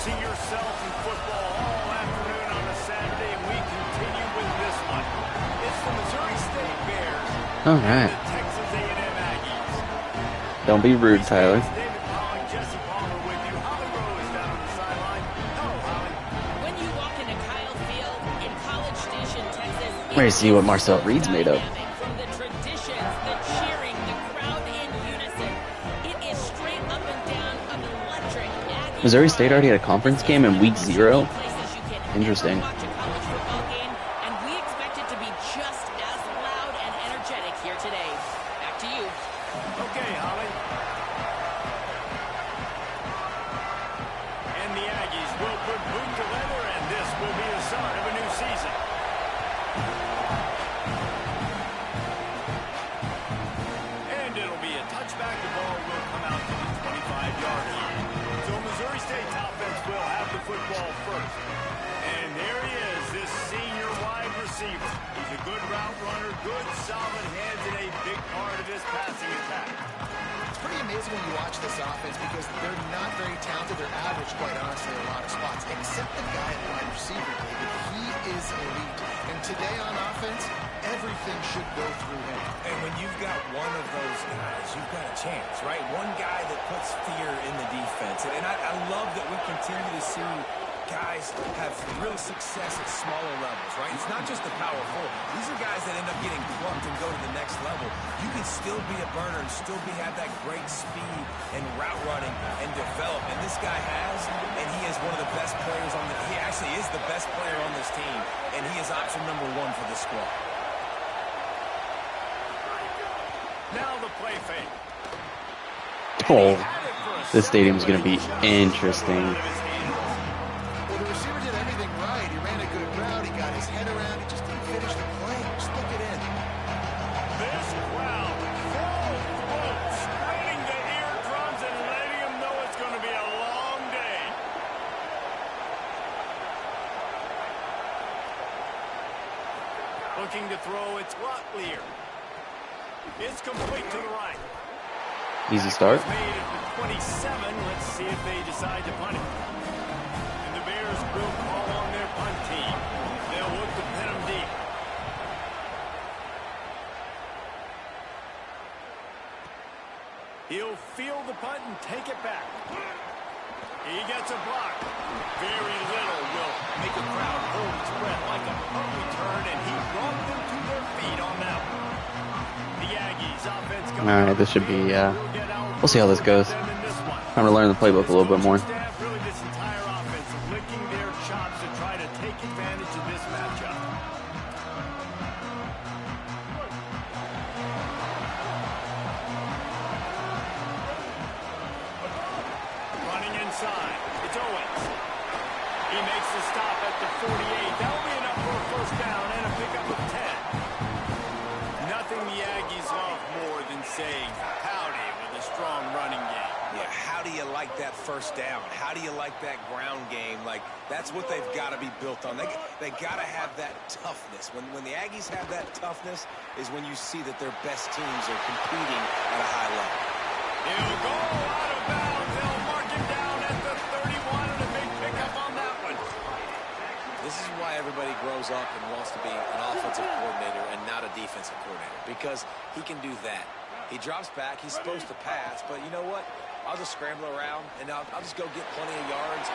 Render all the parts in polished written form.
immersing yourself in football all afternoon on a Saturday, and we continue with this one. It's the Missouri State Bears and the Texas A&M Aggies. Don't be rude, Tyler. Ready to see what Marcel Reed's made of. Missouri State already had a conference game in week 0. Interesting. Oh, this stadium's going to be interesting. Well, the receiver did everything right. He ran a good route. He got his head around. He just didn't finish the play. Just look it in. This crowd full throat, straining the eardrums and letting them know it's going to be a long day. Looking to throw, it's Rotlier. It's complete to the right. Easy start. Made at the 27. Let's see if they decide to punt it. And the Bears will call on their punt team. They'll look to pin them deep. He'll field the punt and take it back. He gets a block. Very little will make a crowd hold its breath like a punt return, and he brought them to their feet on that one. The Aggies offense. All right, this should be. We'll see how this goes. Time to learn the playbook a little bit more. Really, this entire offense licking their chops to try to take advantage of this matchup. Running inside, it's Owens. He makes the stop at the 48. That'll be enough for a first down and a pickup of 10. Nothing the Aggies love more than saying howdy with a strong running game. Yeah, how do you like that first down? How do you like that ground game? Like, that's what they've got to be built on. They got to have that toughness. When the Aggies have that toughness is when you see that their best teams are competing at a high level. He'll go out of bounds. They'll mark him down at the 31 and a big pickup on that one. This is why everybody grows up and wants to be an offensive coordinator and not a defensive coordinator, because he can do that. He drops back. He's supposed to pass, but you know what? I'll just scramble around, and I'll just go get plenty of yards.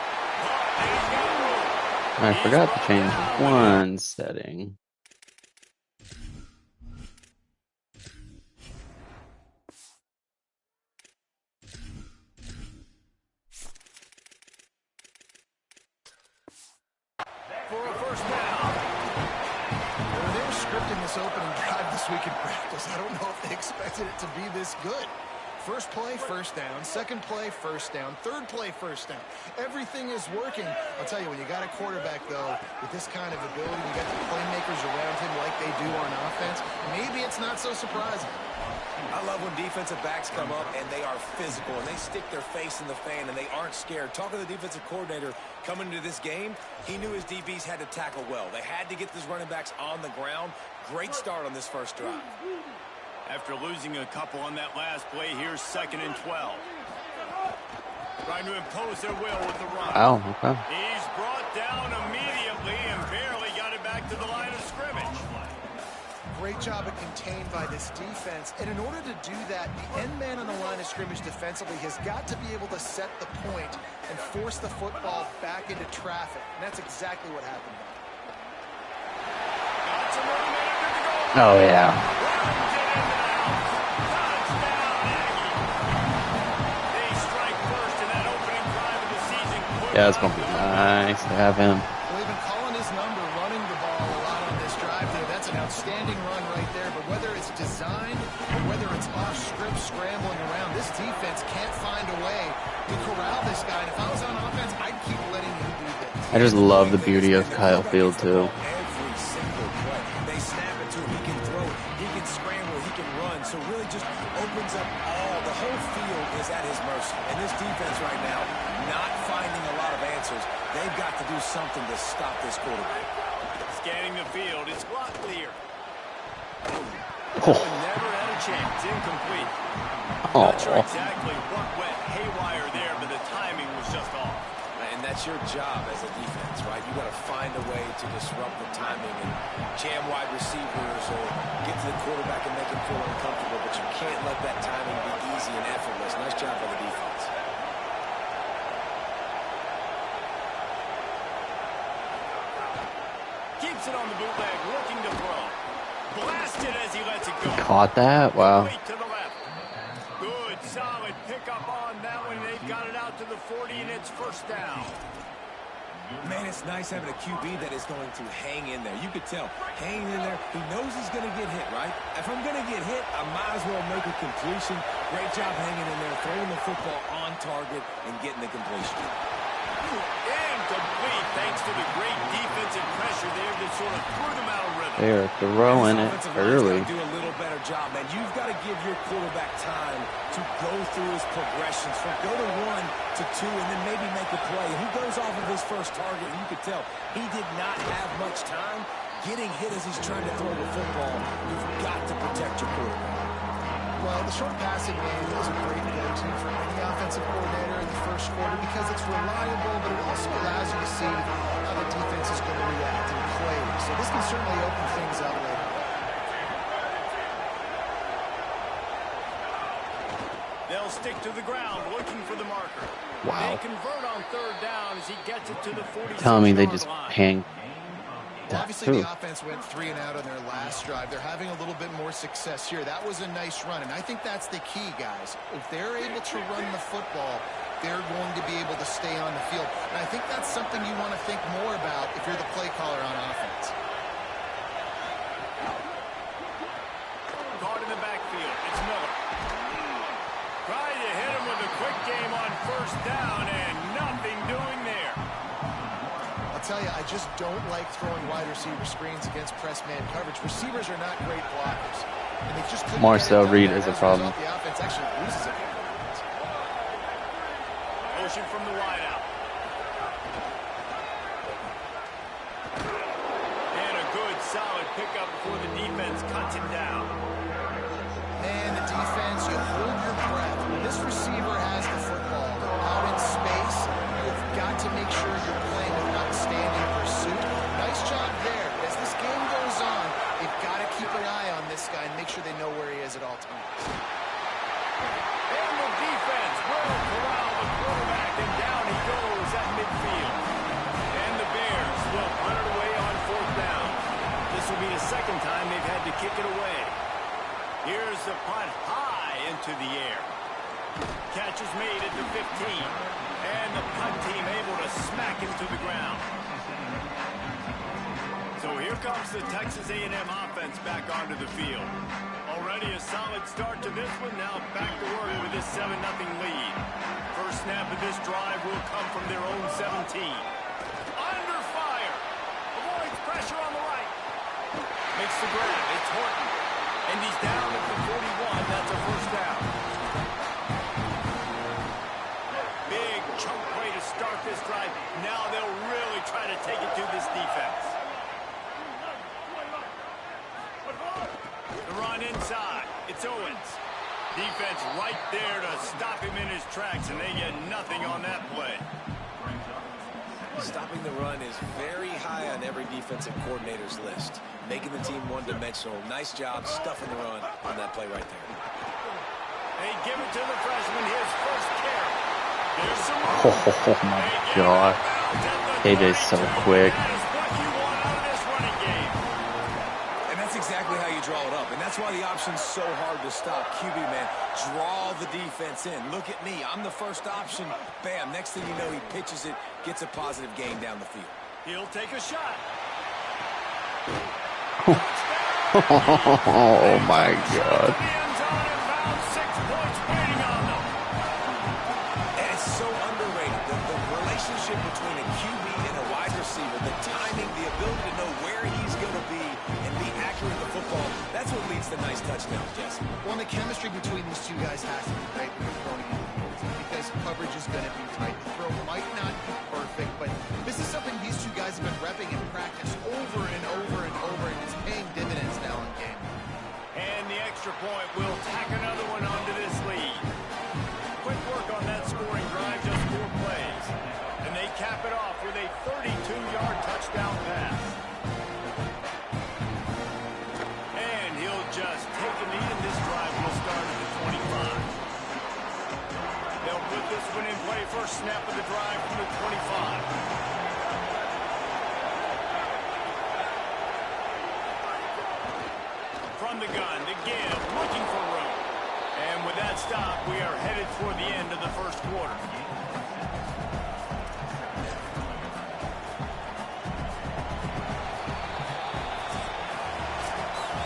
I forgot to change one setting. For a first down. They were scripting this opening drive this week in practice. I don't know if they expected it to be this good. First play, first down. Second play, first down. Third play, first down. Everything is working. I'll tell you, when you got a quarterback, though, with this kind of ability, you got the playmakers around him like they do on offense, maybe it's not so surprising. I love when defensive backs come up and they are physical and they stick their face in the fan and they aren't scared. Talking to the defensive coordinator coming into this game, he knew his DBs had to tackle well. They had to get these running backs on the ground. Great start on this first drive. After losing a couple on that last play, here's 2nd and 12. Trying to impose their will with the run. Wow, okay. He's brought down immediately and barely got it back to the line of scrimmage. Great job of contained by this defense. And in order to do that, the end man on the line of scrimmage defensively has got to be able to set the point and force the football back into traffic. And that's exactly what happened. Oh, yeah. Yeah, it's going to be nice to have him. Well, they've been calling his number, running the ball a lot on this drive there. That's an outstanding run right there. But whether it's designed or whether it's off script scrambling around, this defense can't find a way to corral this guy. And if I was on offense, I'd keep letting him do this. I just love the beauty of Kyle Field, too. Every single play. They snap it to him. He can throw it. He can scramble. He can run. So really just opens up all. The whole field is at his mercy. And this defense right now, not finding a lot of answers. They've got to do something to stop this quarterback. Scanning the field. It's block clear. Oh. Never had a chance. Incomplete. Oh. Not sure exactly what went haywire there, but the timing was just off. And that's your job as a defense, right? You got to find a way to disrupt the timing and jam wide receivers or get to the quarterback and make him feel uncomfortable, but you can't let that timing be easy and effortless. Nice job by the defense. Keeps it on the bootleg, looking to throw. Blasted as he lets it go. Caught that? Wow. To the left. Good, solid pickup on that one. They've got it out to the 40, and it's first down. Man, it's nice having a QB that is going to hang in there. You could tell, hanging in there, he knows he's going to get hit, right? If I'm going to get hit, I might as well make a completion. Great job hanging in there, throwing the football on target and getting the completion. Incomplete, thanks to the great defensive pressure there that sort of threw them out of rhythm. They're throwing it early. Do a little better job, man. You've got to give your quarterback time to go through his progressions from go to 1 to 2 and then maybe make a play. And he goes off of his first target, and you could tell he did not have much time getting hit as he's trying to throw the football. You've got to protect your quarterback. Well, the short passing game is a great go-to for any offensive coordinator in the first quarter because it's reliable, but it also allows you to see how the defense is going to react and play. So this can certainly open things up later. They'll stick to the ground, looking for the marker. Wow. They convert on third down as he gets it to the 46-yard line. Tell me they just hang. Well, obviously, the offense went 3 and out on their last drive. They're having a little bit more success here. That was a nice run, and I think that's the key, guys. If they're able to run the football, they're going to be able to stay on the field. And I think that's something you want to think more about if you're the play caller on offense. Caught in the backfield. It's Miller. Trying to hit him with a quick game on first down, and nothing doing there. I'll tell you, I just don't like throwing wide receiver screens against press man coverage. Receivers are not great blockers. And they just couldn't Marcel get it done. Reed is a problem. The offense actually loses it. Motion from the wideout. And a good, solid pickup before the defense cuts him down. Man, the defense, you hold your breath. When this receiver has the football out in space, you've got to make sure you're playing with outstanding pursuit. Nice job there. As this game goes on, they've got to keep an eye on this guy and make sure they know where he is at all times. And the defense will corral the quarterback, and down he goes at midfield. And the Bears will punt it away on fourth down. This will be the second time they've had to kick it away. Here's the punt high into the air. Catch is made at the 15. And the punt team able to smack him to the ground. So here comes the Texas A&M offense back onto the field. Already a solid start to this one. Now back to work with this 7-0 lead. First snap of this drive will come from their own 17. Under fire. Avoids pressure on the right. Makes the grab. It's Horton. And he's down at the 41. That's a first down. Big chunk play to start this drive. Now they'll really try to take it to this defense. The run inside. It's Owens. Defense right there to stop him in his tracks, and they get nothing on that play. Stopping the run is very high on every defensive coordinator's list. Making the team one-dimensional. Nice job stuffing the run on that play right there. They give it to the freshman, his first carry. There's some Oh my god. AJ's so quick. That is what you want out of this running game. And that's exactly how you draw it up. And that's why the option's so hard to stop. QB, man, draw the defense in. Look at me. I'm the first option. Bam. Next thing you know, he pitches it, gets a positive gain down the field. He'll take a shot. Oh my god. And it's so underrated. The relationship between a QB and a wide receiver, the timing, the ability to know where he's going to be and be accurate with the football, that's what leads to nice touchdowns, Jesse. Well, the chemistry between these two guys has to be great when they're throwing it because coverage is going to be tight. The throw might not be perfect, but this is something these two guys have been repping in practice over and over and over, and it's paying dividends now in game. And the extra point will tack another one onto this lead. Quick work on that scoring drive, just 4 plays. And they cap it off with a 32-yard touchdown pass. And he'll just take a knee, and this drive will start at the 25. They'll put this one in play first snap of the drive from the 25. From the gun, the give, looking for room. And with that stop, we are headed toward the end of the first quarter.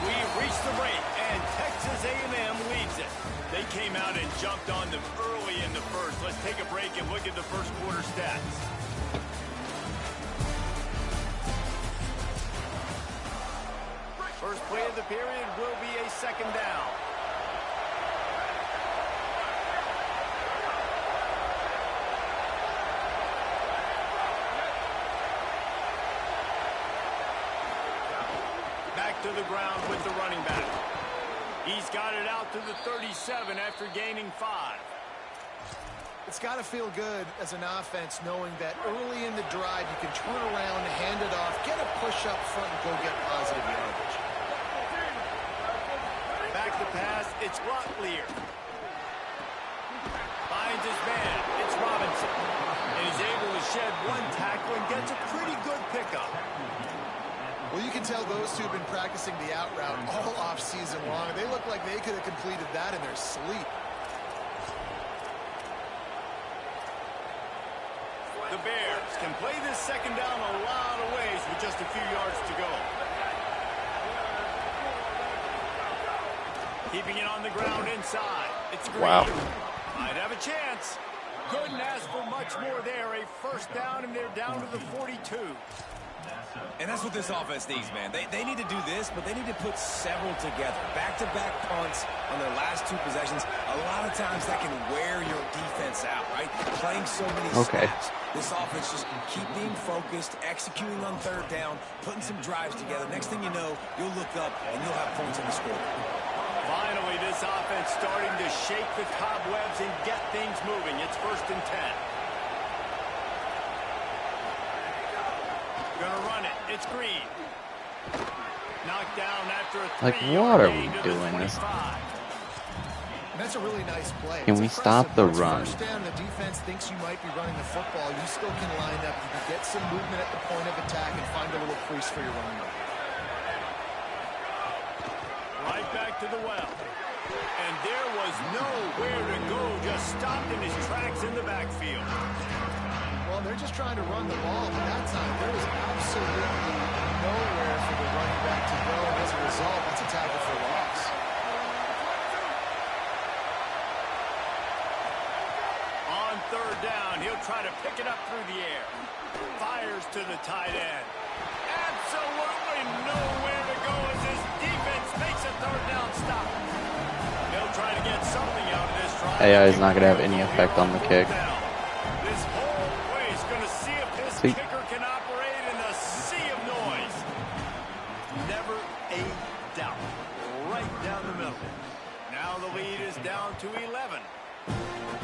We've reached the break, and Texas A&M leads it. They came out and jumped on them early in the first. Let's take a break and look at the first quarter stats. First play of the period will be a second down. Back to the ground with the running back. He's got it out to the 37 after gaining 5. It's got to feel good as an offense knowing that early in the drive you can turn around, hand it off, get a push up front, and go get positive yardage. Back to pass, it's Locklear. Finds his man, it's Robinson. And he's able to shed 1 tackle and gets a pretty good pickup. Well, you can tell those two have been practicing the out route all off season long. They look like they could have completed that in their sleep. The Bears can play this second down a lot of ways with just a few yards to go. Keeping it on the ground inside. It's Green. Wow. Might have a chance. Couldn't ask for much more there. A first down, and they're down to the 42. And that's what this offense needs, man. They need to do this, but they need to put several together. Back-to-back punts on their last 2 possessions. A lot of times that can wear your defense out, right? Playing so many snaps. This offense just keep being focused, executing on third down, putting some drives together. Next thing you know, you'll look up and you'll have points in the score. Finally, this offense starting to shake the cobwebs and get things moving. It's 1st and 10. Gonna run it. It's Green. Knocked down after a 3-yard what are we gain to doing? the This 25. That's a really nice play. Can It's we impressive. stop the Once run? First down, the defense thinks you might be running the football. You still can line up. You can get some movement at the point of attack and find a little crease for your running back. Right back to the well. And there was nowhere to go. Just stopped in his tracks in the backfield. Well, they're just trying to run the ball, but that time there was absolutely nowhere for the running back to go. And as a result, that's a tackle for loss. On 3rd down, he'll try to pick it up through the air. Fires to the tight end. Absolutely nowhere to go as his defense makes a 3rd down stop. They'll try to get something out of this drive. AI is not going to have any effect on the kick. This whole place going to see if this See. kicker can operate in the sea of noise. Never a doubt. Right down the middle. Now the lead is down to 11.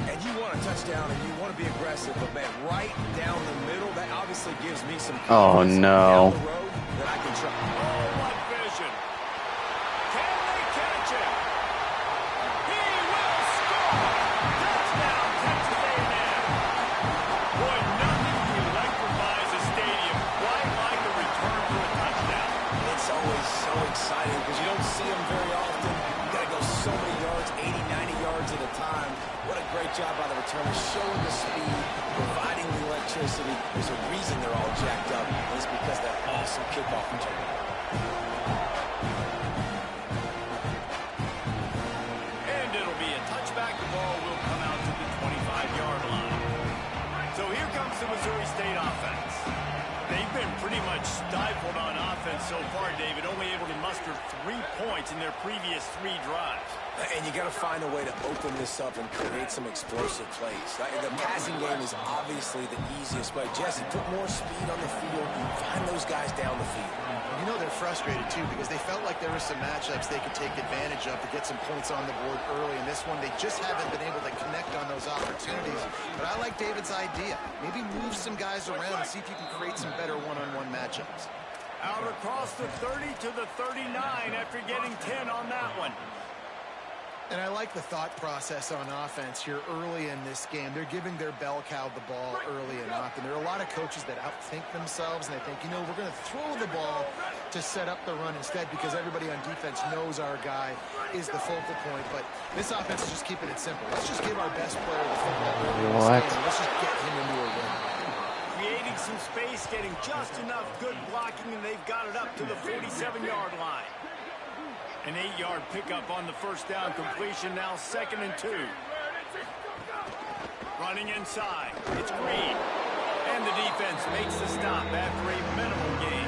And you want a touchdown and you want to be aggressive, but man, right down the middle, that obviously gives me some confidence down the road that I can try. Oh, what vision. Can they catch it? He will score! Touchdown, Texas A&M. Boy, nothing electrifies a stadium quite like a return for a touchdown. It's always so exciting because you don't see them very often. You got to go so many yards, 80, 90 yards at a time. What a great job by the returner, showing the speed, providing the electricity. There's a reason they're all jacked up, and it's because of that awesome kickoff return. And it'll be a touchback. The ball will come out to the 25-yard line. So here comes the Missouri State offense. They've been pretty much stifled on offense so far, David, only able to muster 3 points in their previous 3 drives. And you got to find a way to open this up and create some explosive plays. The passing game is obviously the easiest way. Jesse, put more speed on the field. Find those guys down the field. You know they're frustrated, too, because they felt like there were some matchups they could take advantage of to get some points on the board early. In this one, they just haven't been able to connect on those opportunities. But I like David's idea. Maybe move some guys around and see if you can create some better one-on-one matchups. Out across the 30 to the 39 after getting 10 on that one. And I like the thought process on offense here early in this game. They're giving their bell cow the ball early and often. There are a lot of coaches that outthink themselves, and they think, you know, we're going to throw the ball to set up the run instead because everybody on defense knows our guy is the focal point. But this offense is just keeping it simple. Let's just give our best player the football early in this game. Let's just get him into a win. Creating some space, getting just enough good blocking, and they've got it up to the 47-yard line. An 8-yard pickup on the first down completion, now 2nd and 2. Running inside, it's Green. And the defense makes the stop after a minimal gain.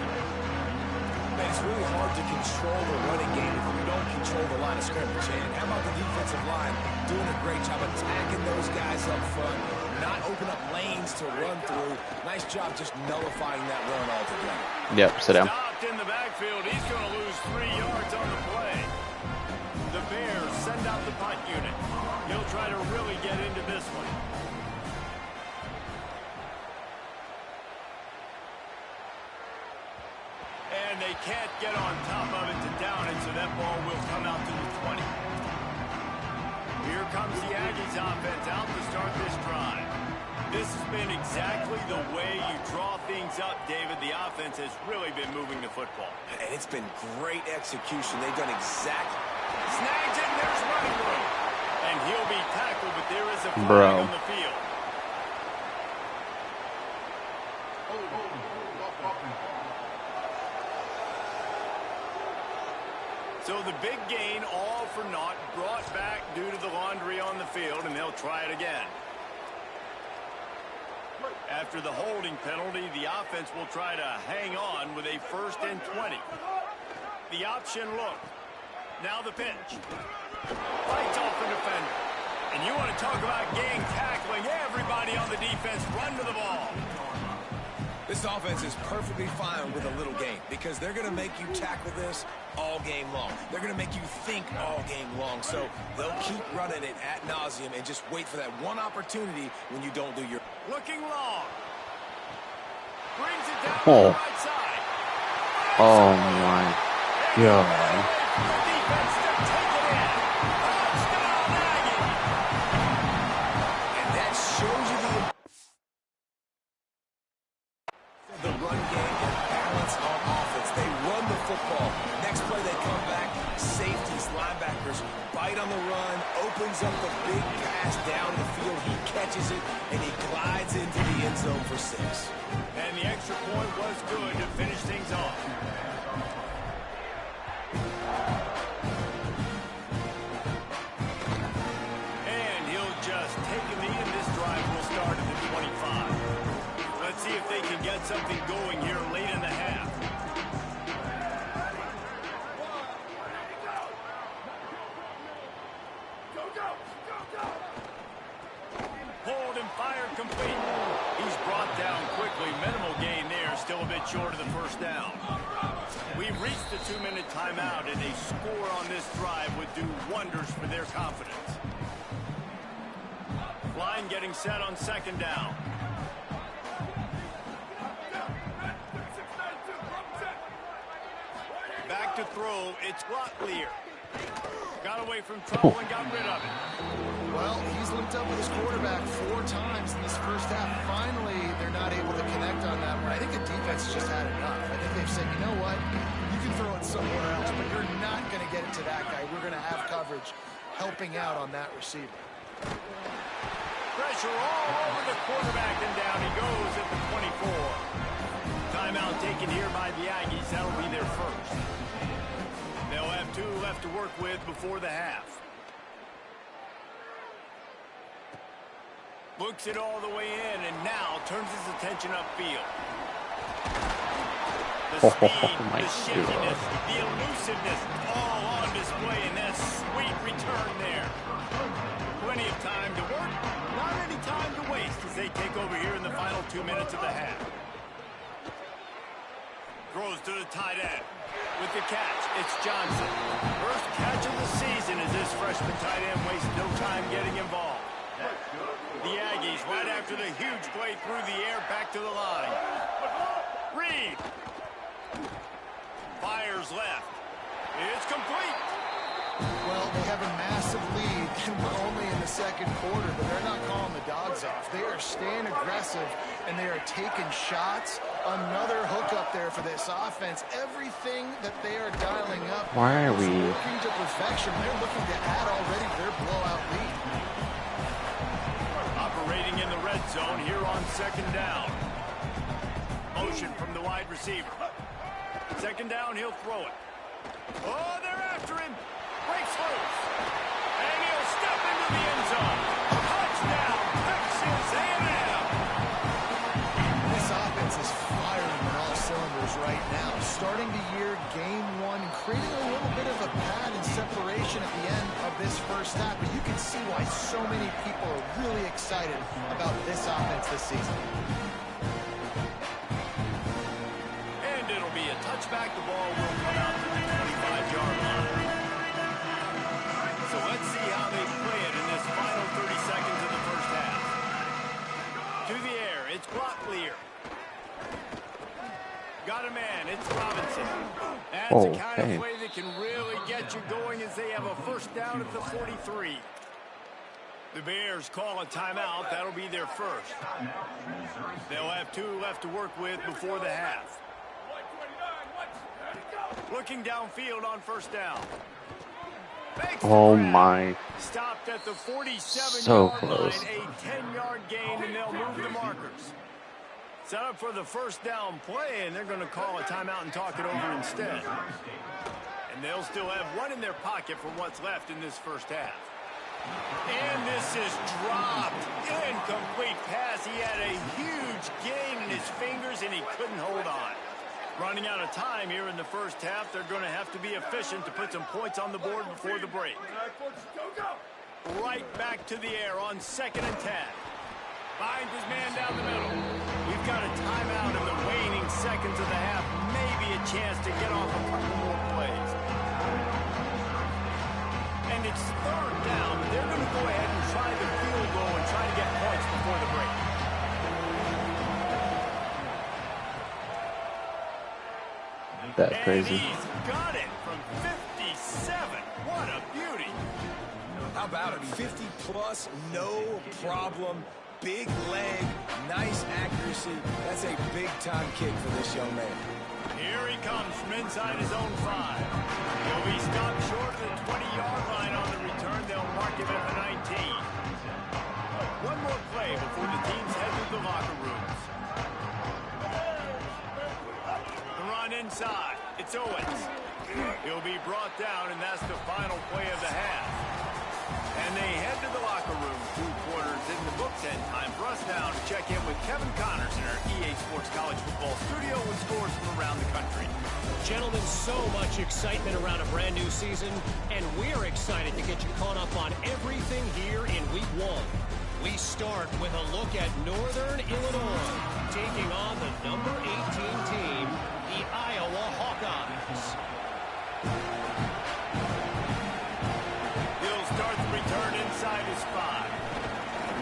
Man, it's really hard to control the running game if you don't control the line of scrimmage. And how about the defensive line doing a great job attacking those guys up front, not open up lanes to run through. Nice job just nullifying that run altogether. Yep, sit down. Stopped in the backfield. He's going to lose 3 yards on the play. The Bears send out the punt unit. He'll try to really get into this one. And they can't get on top of it to down it, so that ball will come out to the 20. Here comes the Aggies offense out to start this drive. This has been exactly the way you draw things up, David. The offense has really been moving the football. And it's been great execution. They've done exactly. Snags it, and there's running room. And he'll be tackled, but there is a flag on the field. So the big gain, all for naught, brought back due to the laundry on the field, and they'll try it again. After the holding penalty, the offense will try to hang on with a 1st and 20. The option look. Now the pitch. Fights off the defender. And you want to talk about gang tackling. Everybody on the defense run to the ball. This offense is perfectly fine with a little game because they're going to make you tackle this all game long. They're going to make you think all game long. So they'll keep running it ad nauseum and just wait for that one opportunity when you don't do your... Looking long. Brings it down to the right side. Oh my God. Defense to take it in. Touchdown, Aggie. And that shows you the run game and balance on offense. They run the football. Next play they come back. Safeties, linebackers bite on the run, opens up the big pass down the field. He catches it, and he glides into the end zone for 6. And the extra point was good to finish things off. And he'll just take a knee, and this drive will start at the 25. Let's see if they can get something going here late in the half. Hold and fired complete. He's brought down quickly. Minimal gain there. Still a bit short of the 1st down. We've reached the 2-minute timeout, and a score on this drive would do wonders for their confidence. Line getting set on second down. Back to throw. It's Locklear. Got away from trouble and got rid of it. Well, he's linked up with his quarterback 4 times in this first half. Finally, they're not able to connect on that one. I think the defense just had enough. I think they've said, you know what, you can throw it somewhere else, but you're not going to get it to that guy. We're going to have coverage helping out on that receiver. Pressure all over the quarterback, and down he goes at the 24. Timeout taken here by the Aggies. That'll be their first. They'll have 2 left to work with before the half. Looks it all the way in, and now turns his attention upfield. The speed, the shiftiness, the elusiveness, all on display in that sweet return there. Plenty of time to work, not any time to waste as they take over here in the final 2 minutes of the half. Throws to the tight end. With the catch, it's Johnson. First catch of the season as this freshman tight end wastes no time getting involved. The Aggies, right after the huge play through the air, back to the line. Reed. Fires left. It's complete. Well, they have a massive lead, and we're only in the second quarter, but they're not calling the dogs off. They are staying aggressive, and they are taking shots. Another hook up there for this offense. Everything that they are dialing up Why are is we working to perfection. They're looking to add already their blowout lead. Operating in the red zone here on second down. Motion from the wide receiver. Second down, he'll throw it. Oh, they're after him. Breaks loose. And he'll step into the end zone. Touchdown, Texas A&M. This offense is firing on all cylinders right now. Starting the year, game 1, creating a little bit of a pad and separation at the end of this first half. But you can see why so many people are really excited about this offense this season. And it'll be a touchback. The ball will come out to the 25-yard line. So let's see how they play it in this final 30 seconds of the first half. To the air, it's Locklear. Got a man, it's Robinson. That's the kind of play that can really get you going as they have a first down at the 43. The Bears call a timeout. That'll be their first. They'll have 2 left to work with before the half. Looking downfield on first down. Oh my. Stopped at the 47-yard So close. line, a 10-yard gain, and they'll move the markers. Set up for the first down play, and they're going to call a timeout and talk it over instead. And they'll still have 1 in their pocket for what's left in this first half. And this is dropped. Incomplete pass. He had a huge gain in his fingers, and he couldn't hold on. Running out of time here in the first half. They're going to have to be efficient to put some points on the board before the break. Right back to the air on 2nd and 10. Finds his man down the middle. We've got a timeout in the waning seconds of the half. Maybe a chance to get off a couple more plays. And it's 3rd down. They're going to go ahead and try the field goal and try to get points before the break. That crazy. And he's got it from 57. What a beauty. How about it? 50-plus, no problem. Big leg, nice accuracy. That's a big-time kick for this young man. Here he comes from inside his own 5. He'll be stopped short of the 20-yard line on the return. They'll mark him at the 19. One more play before the teams head to the locker rooms. The run inside. It's Owens. He'll be brought down, and that's the final play of the half. And they head to the locker room. 2 quarters in the books, and time for us now to check in with Kevin Connors in our EA Sports College Football studio with scores from around the country. Gentlemen, so much excitement around a brand new season, and we're excited to get you caught up on everything here in Week 1. We start with a look at Northern Illinois, taking on the number 18 team, the Iowa Hawkeyes. He'll start the return inside his 5.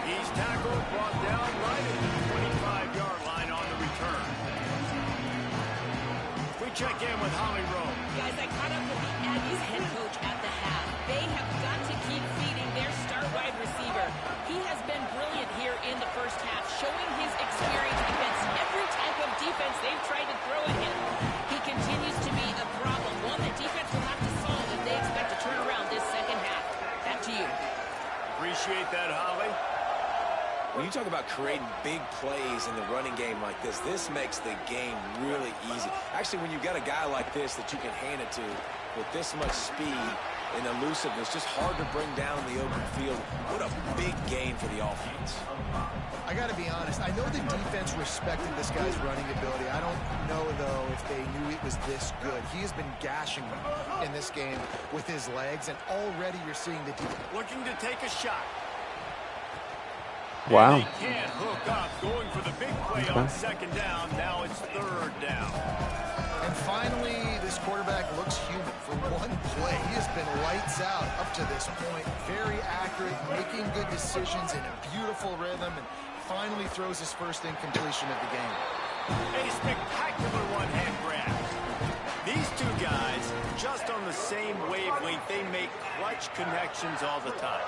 He's tackled, brought down right at the 25-yard line on the return. We check in with Holly Rowe. Guys, I caught up with the Aggies head coach at the half. They have got to keep feeding their star wide receiver. He has been brilliant here in the first half, showing his experience against every type of defense they've tried to throw at him. He continues to be a problem, one that defense will have to solve if they expect to turn around this second half. Back to you. Appreciate that, Holly. When you talk about creating big plays in the running game like this makes the game really easy. Actually, when you've got a guy like this that you can hand it to with this much speed and elusiveness, just hard to bring down in the open field. What a big gain for the offense. I got to be honest. I know the defense respected this guy's running ability. I don't know, though, if they knew it was this good. He has been gashing them in this game with his legs, and already you're seeing the defense Looking to take a shot. Wow. And they can't hook up, going for the big play on second down. Now it's third down. And finally, this quarterback looks human. For one play, he has been lights out up to this point. Very accurate, making good decisions in a beautiful rhythm, and finally throws his first incompletion of the game. A spectacular one-hand grab. These two guys, just on the same wavelength, they make clutch connections all the time.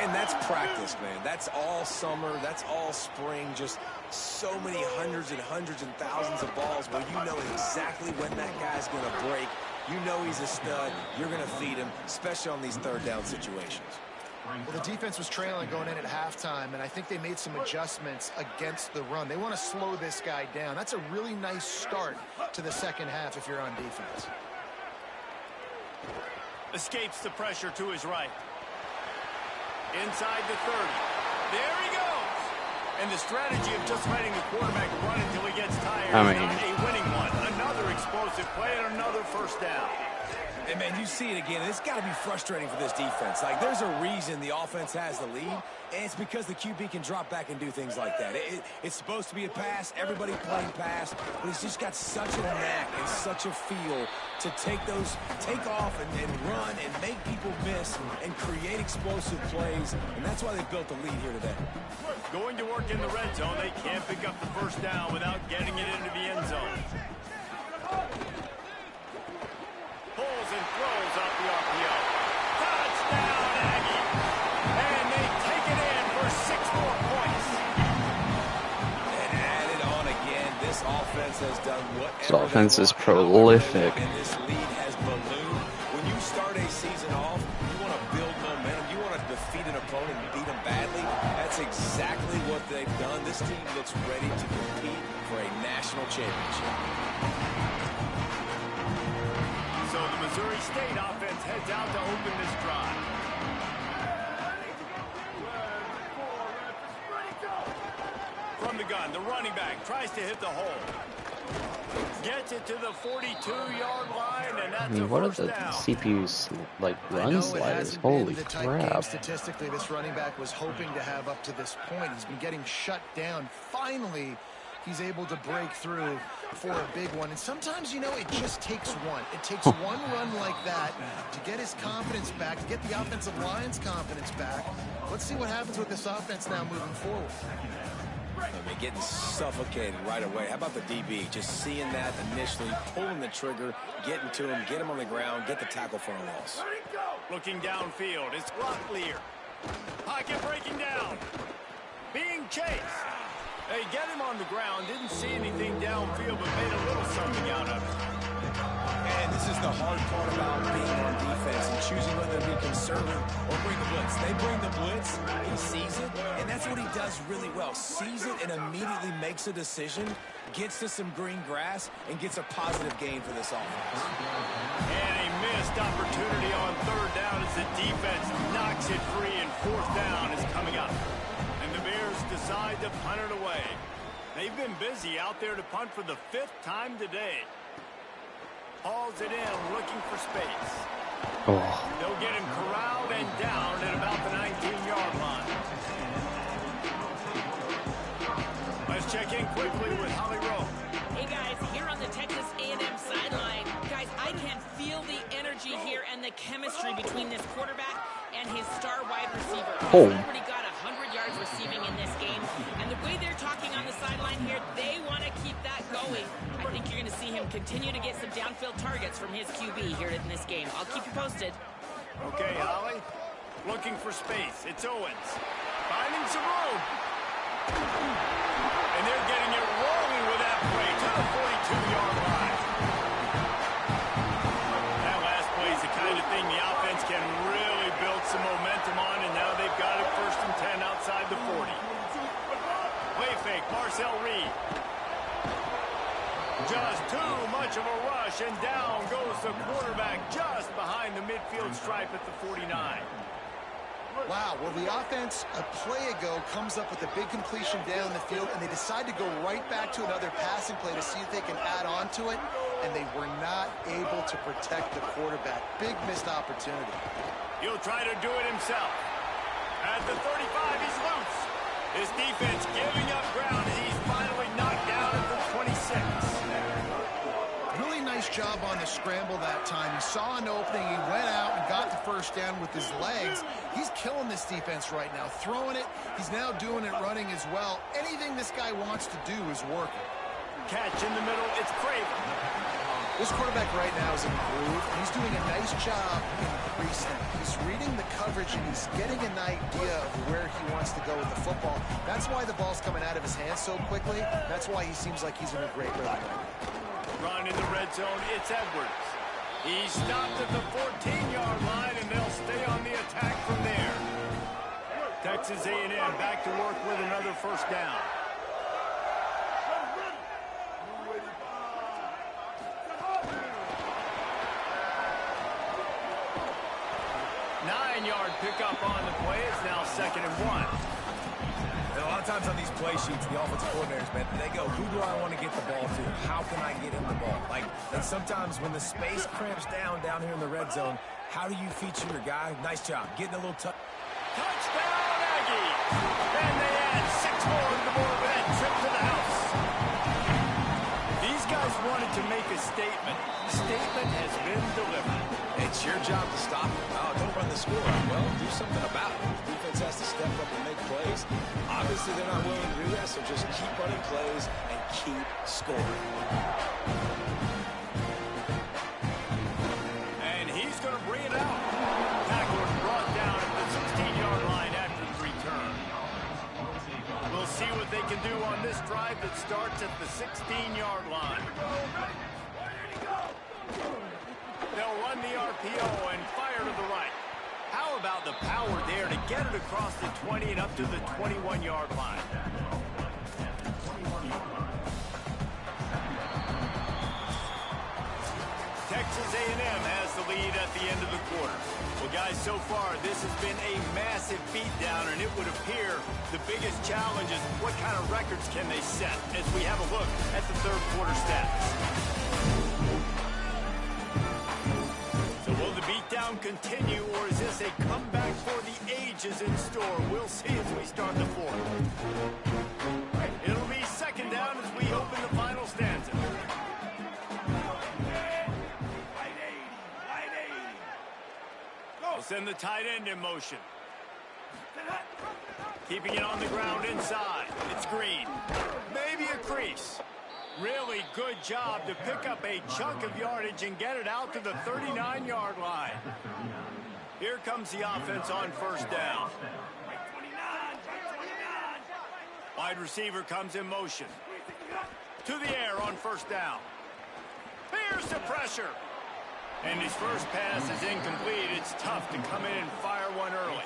And that's practice, man. That's all summer. That's all spring. Just so many hundreds and thousands of balls where you know exactly when that guy's going to break. You know he's a stud. You're going to feed him, especially on these third down situations. Well, the defense was trailing going in at halftime, and I think they made some adjustments against the run. They want to slow this guy down. That's a really nice start to the second half if you're on defense. Escapes the pressure to his right. Inside the 30. There he goes. And the strategy of just letting the quarterback run until he gets tired is not a winning one. Another explosive play and another first down. And, man, you see it again. It's got to be frustrating for this defense. Like, there's a reason the offense has the lead, and it's because the QB can drop back and do things like that. It's supposed to be a pass. Everybody playing pass, but he's just got such a knack and such a feel to take off and run and make people miss and create explosive plays, and that's why they built the lead here today. Going to work in the red zone. They can't pick up the first down without getting it into the end zone. Pulls and throws off the RPO. Touchdown, Aggie! And they take it in for 6 more points. And added on again. This offense has done whatever. This offense is prolific. And this lead has ballooned. When you start a season off, you want to build momentum. You want to defeat an opponent and beat them badly. That's exactly what they've done. This team looks ready to compete for a national championship. So the Missouri State offense heads out to open this drive. From the gun, the running back tries to hit the hole. Gets it to the 42-yard line, and that's a What are first the down. CPU's like I run know it sliders? hasn't been Holy the type game crap! statistically this running back was hoping to have up to this point. He's been getting shut down. Finally, he's able to break through for a big one. And sometimes, you know, it just takes one. It takes one run like that to get his confidence back, to get the offensive line's confidence back. Let's see what happens with this offense now moving forward. I mean, getting suffocated right away. How about the DB? Just seeing that initially, pulling the trigger, getting to him, get him on the ground, get the tackle for a loss. Looking downfield, it's Locklear. Pocket breaking down. Being chased. They get him on the ground, didn't see anything downfield, but made a little something out of it. And this is the hard part about being on defense and choosing whether to be conservative or bring the blitz. They bring the blitz, he sees it, and that's what he does really well. Sees it and immediately makes a decision, gets to some green grass, and gets a positive gain for this offense. And a missed opportunity on third down as the defense knocks it free, and fourth down is coming up. And the Bears decide to punt it away. They've been busy out there to punt for the 5th time today. Hauls it in, looking for space. Oh, They'll get him corralled and down at about the 19-yard line. Let's check in quickly with Holly Rowe. Hey guys, here on the Texas A&M sideline. his star wide receiver. Oh. He's already got 100 yards receiving in this game, and the way they're talking on the sideline here, they want to keep that going. I think you're going to see him continue to get some downfield targets from his QB here in this game. I'll keep you posted. Okay, Holly. Looking for space. It's Owens. Finding some room. And they're getting it rolling with that play to the 42-yard line. That last play is the kind of thing the offense can really build some momentum on, and now they've got it 1st and 10 outside the 40. Play fake, Marcel Reed. Just too much of a rush, and down goes the quarterback just behind the midfield stripe at the 49. Wow, well, the offense a play ago comes up with a big completion down the field, and they decide to go right back to another passing play to see if they can add on to it, and they were not able to protect the quarterback. Big missed opportunity. He'll try to do it himself. At the 35, he's loose. His defense giving up ground as he's finally knocked down at the 26. Really nice job on the scramble that time. He saw an opening, he went out and got the first down with his legs. He's killing this defense right now, throwing it. He's now doing it running as well. Anything this guy wants to do is working. Catch in the middle, it's Craven. This quarterback right now is in the groove, and he's doing a nice job in pre-snap. He's reading the coverage, and he's getting an idea of where he wants to go with the football. That's why the ball's coming out of his hands so quickly. That's why he seems like he's in a great rhythm. Run in the red zone, it's Edwards. He's stopped at the 14-yard line, and they'll stay on the attack from there. Texas A&M back to work with another 1st down. Nine-yard pickup on the play. It's now 2nd and 1. And a lot of times on these play sheets, the offensive coordinators, man, they go, who do I want to get the ball to? How can I get him the ball? And sometimes when the space cramps down here in the red zone, how do you feature your guy? Nice job. Getting a little touch. Touchdown, Aggie! And they add 6 more to the board with that trip to the house. These guys wanted to make a statement. The statement has been delivered. It's your job to stop him. Oh, don't run the score out. Well, do something about it. The defense has to step up and make plays. Obviously, they're not willing to do that, so just keep running plays and keep scoring. And he's going to bring it out. Tackle is brought down at the 16-yard line after the return. We'll see what they can do on this drive that starts at the 16-yard line. They'll run the RPO and fire to the right. How about the power there to get it across the 20 and up to the 21-yard line? Texas A&M has the lead at the end of the quarter. Well, guys, so far, this has been a massive beatdown, and it would appear the biggest challenge is what kind of records can they set as we have a look at the 3rd quarter stats. So will the beatdown continue, or is this a comeback for the ages in store? We'll see as we start the 4th. It'll be 2nd down as we open the final stanza. We'll send the tight end in motion. Keeping it on the ground inside. It's Green. Maybe a crease. Really good job to pick up a chunk of yardage and get it out to the 39-yard line. Here comes the offense on 1st down. Wide receiver comes in motion. To the air on 1st down. Here's the pressure. And his first pass is incomplete. It's tough to come in and fire one early.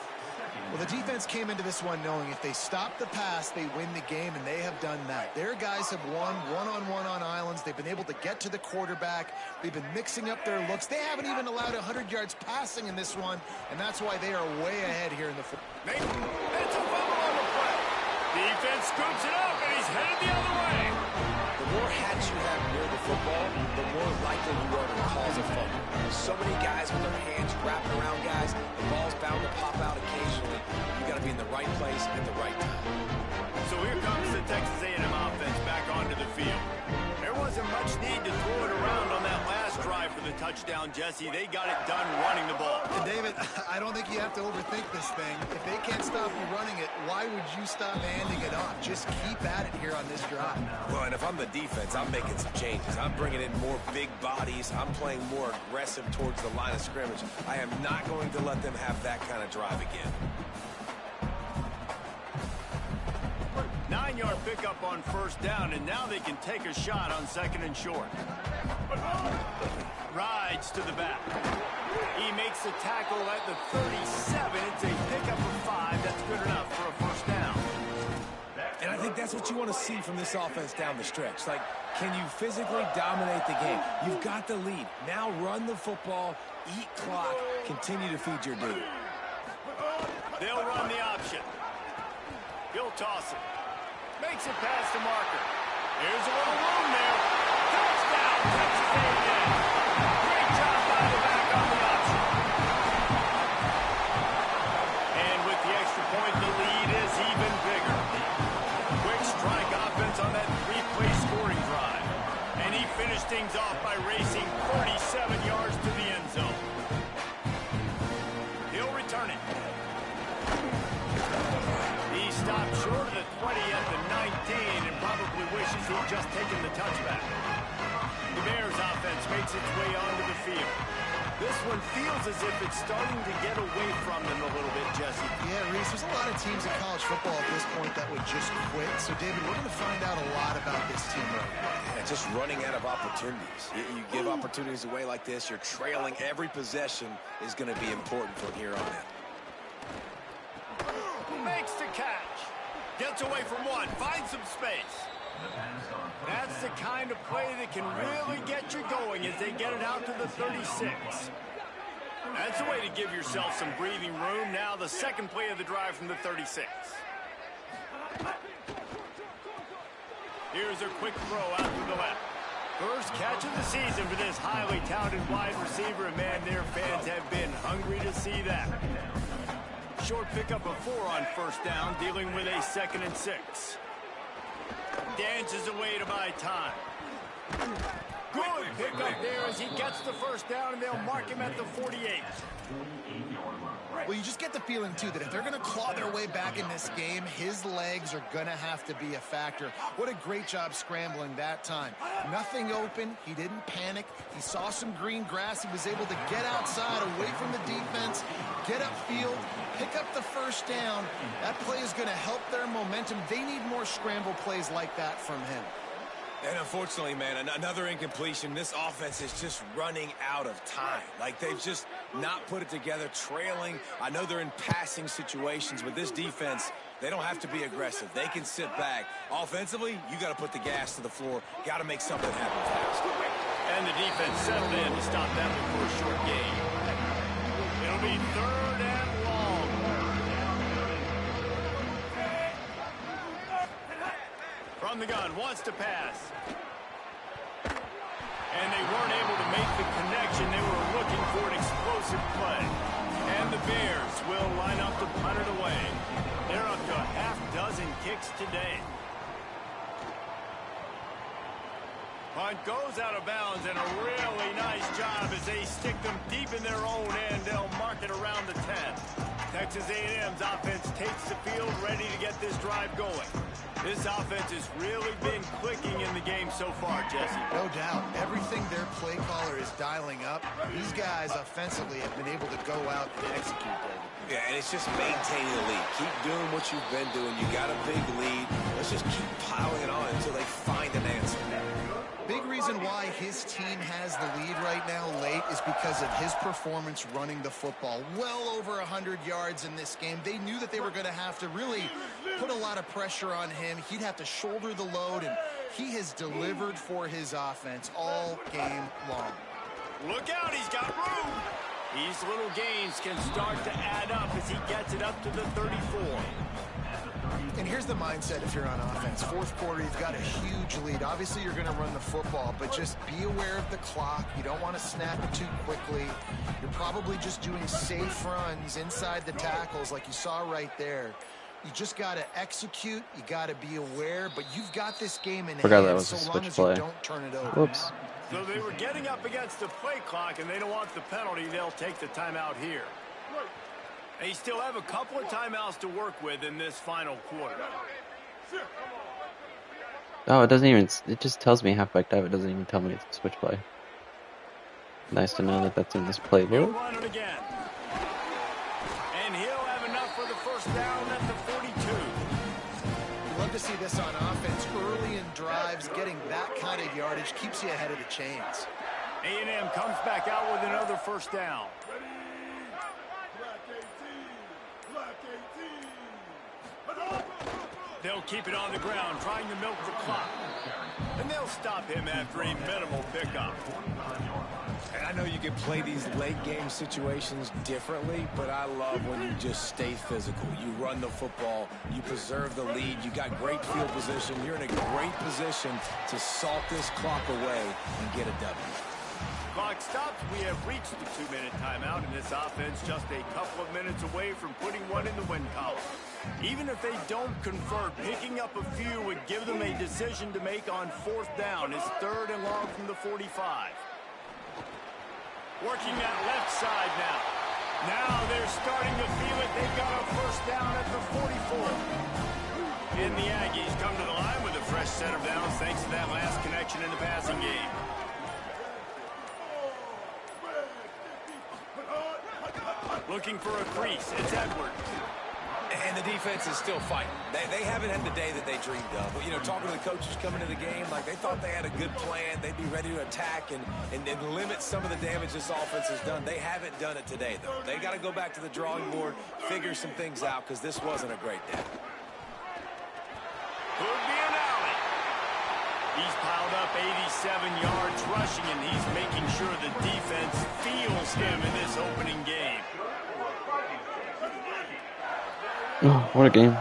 Well, the defense came into this one knowing if they stop the pass, they win the game, and they have done that. Their guys have won one-on-one on islands. They've been able to get to the quarterback. They've been mixing up their looks. They haven't even allowed 100 yards passing in this one, and that's why they are way ahead here in the fourth. It's a fumble on the play. Defense scoops it up, and he's headed the other way. The more hats you have near the football, the more likely you are to cause a fumble. So many guys with their hands wrapping around guys, the ball's bound to pop out occasionally. You got to be in the right place at the right time. So here comes the Texas A&M offense back onto the field. There wasn't much need to throw it around on that last drive for the touchdown. touchdown, Jesse. They got it done running the ball. And David, I don't think you have to overthink this thing. If they can't stop you running it, why would you stop handing it off? Just keep at it here on this drive. Well, and if I'm the defense, I'm making some changes. I'm bringing in more big bodies. I'm playing more aggressive towards the line of scrimmage. I am not going to let them have that kind of drive again. 9-yard pickup on first down, and now they can take a shot on second and short. Rides to the back. He makes the tackle at the 37. It's a pickup of 5. That's good enough for a first down. And I think that's what you want to see from this offense down the stretch. Like, can you physically dominate the game? You've got the lead. Now run the football, eat clock, continue to feed your dude. They'll run the option. He'll toss it. Makes it past the marker. Here's a little room there. Touchdown, Texas A&M. Great job by the back on the option. And with the extra point, the lead is even bigger. Quick strike offense on that 3-play scoring drive. And he finished things off by racing 37 yards to the end zone. He'll return it. He stopped short of the 20 at the 19 and probably wishes he'd just taken the touchback. The Bears offense makes its way onto the field. This one feels as if it's starting to get away from them a little bit, Jesse. Yeah, Reese, there's a lot of teams in college football at this point that would just quit. So, David, we're going to find out a lot about this team right now. Yeah, just running out of opportunities. You give opportunities away like this, you're trailing every possession is going to be important from here on in. Makes the catch. Gets away from one. Finds some space. That's the kind of play that can really get you going as they get it out to the 36. That's a way to give yourself some breathing room. Now the second play of the drive from the 36. Here's a quick throw out to the left. First catch of the season for this highly talented wide receiver. And man, their fans have been hungry to see that. Short pickup of 4 on first down, dealing with a 2nd and 6. Dances away to buy time. Good pickup there as he gets the first down, and they'll mark him at the 48. Well, you just get the feeling, too, that if they're going to claw their way back in this game, his legs are going to have to be a factor. What a great job scrambling that time. Nothing open. He didn't panic. He saw some green grass. He was able to get outside, away from the defense, get upfield, pick up the first down. That play is going to help their momentum. They need more scramble plays like that from him. And unfortunately, man, another incompletion. This offense is just running out of time. Like, they've just not put it together, trailing. I know they're in passing situations, but this defense, they don't have to be aggressive. They can sit back. Offensively, you got to put the gas to the floor. Got to make something happen fast. And the defense settled in to stop that before a short gain. It'll be 3rd and long. From the gun, wants to pass. And they weren't able to make the connection. They were looking for an explosive play. And the Bears will line up to punt it away. They're up to a half-dozen kicks today. Punt goes out of bounds, and a really nice job as they stick them deep in their own end. They'll mark it around the 10. Texas A&M's offense takes the field, ready to get this drive going. This offense has really been clicking in the game so far, Jesse. No doubt. Everything their play caller is dialing up, these guys offensively have been able to go out and execute, David. Yeah, and it's just maintaining the lead. Keep doing what you've been doing. You got a big lead. Let's just keep piling it on until they find an answer. Big reason why his team has the lead right now late is because of his performance running the football. Well over 100 yards in this game. They knew that they were going to have to really put a lot of pressure on him. He'd have to shoulder the load, and he has delivered for his offense all game long. Look out, he's got room. These little gains can start to add up as he gets it up to the 34. And here's the mindset if you're on offense. Fourth quarter, you've got a huge lead. Obviously, you're going to run the football, but just be aware of the clock. You don't want to snap it too quickly. You're probably just doing safe runs inside the tackles like you saw right there. You just got to execute. You got to be aware, but you've got this game in Forgot that hand was a so long switch as play. you don't turn it over. Whoops. So they were getting up against the play clock, and they don't want the penalty. They'll take the timeout here. They still have a couple of timeouts to work with in this final quarter. Oh, it doesn't even, it just tells me halfback dive. It doesn't even tell me it's a switch play. Nice to know that that's in this He'll playbook. run it again. And he'll have enough for the first down at the 42. You love to see this on offense. Early in drives, getting that kind of yardage keeps you ahead of the chains. A&M comes back out with another first down. They'll keep it on the ground, trying to milk the clock. And they'll stop him after a minimal pickup. And I know you can play these late game situations differently, but I love when you just stay physical. You run the football, you preserve the lead, you got great field position. You're in a great position to salt this clock away and get a W. Clock stops. We have reached the 2-minute timeout, and this offense just a couple of minutes away from putting one in the win column. Even if they don't convert, picking up a few would give them a decision to make on fourth down. It's 3rd and long from the 45. Working that left side now. Now they're starting to feel it. They've got a first down at the 44. And the Aggies come to the line with a fresh set of downs thanks to that last connection in the passing game. Looking for a crease. It's Edwards. And the defense is still fighting. They haven't had the day that they dreamed of. But, you know, talking to the coaches coming to the game, like they thought they had a good plan. They'd be ready to attack and limit some of the damage this offense has done. They haven't done it today, though. They got to go back to the drawing board, figure some things out, because this wasn't a great day. Could be an alley. He's piled up 87 yards rushing, and he's making sure the defense feels him in this opening game. Oh, what a game. You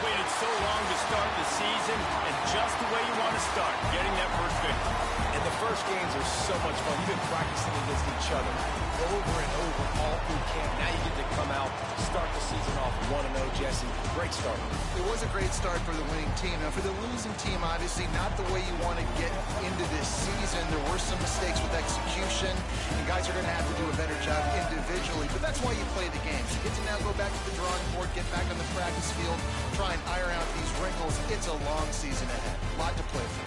waited so long to start the season, and just the way you want to start, getting that first victory. And the first games are so much fun. You've been practicing against each other over and over all through camp. Now you get to come out, start the season off 1-0, Jesse. Great start. It was a great start for the winning team. Now, for the losing team, obviously not the way you want to get into this season. There were some mistakes with execution, and guys are going to have to do a better job individually. But that's why you play the games. You get to now go back to the drawing board, get back on the practice field, try and iron out these wrinkles. It's a long season ahead. A lot to play for.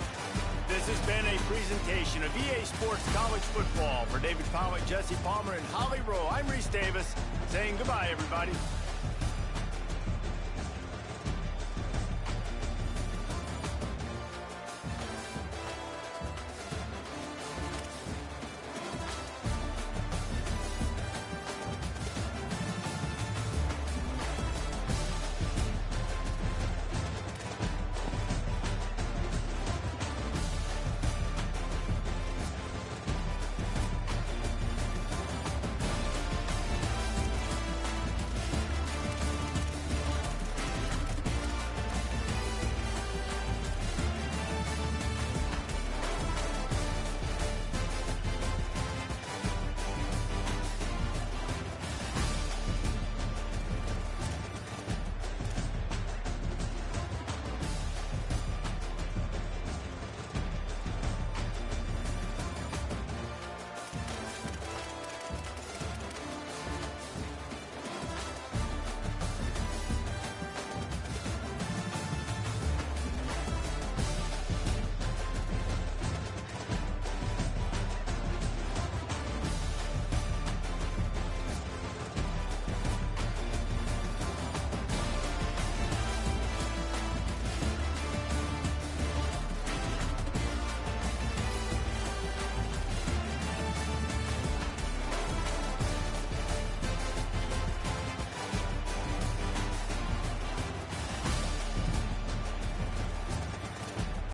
This has been a presentation of EA Sports College Football. For David Pollack, Jesse Palmer, and Holly Rowe, I'm Reese Davis, saying goodbye, everybody.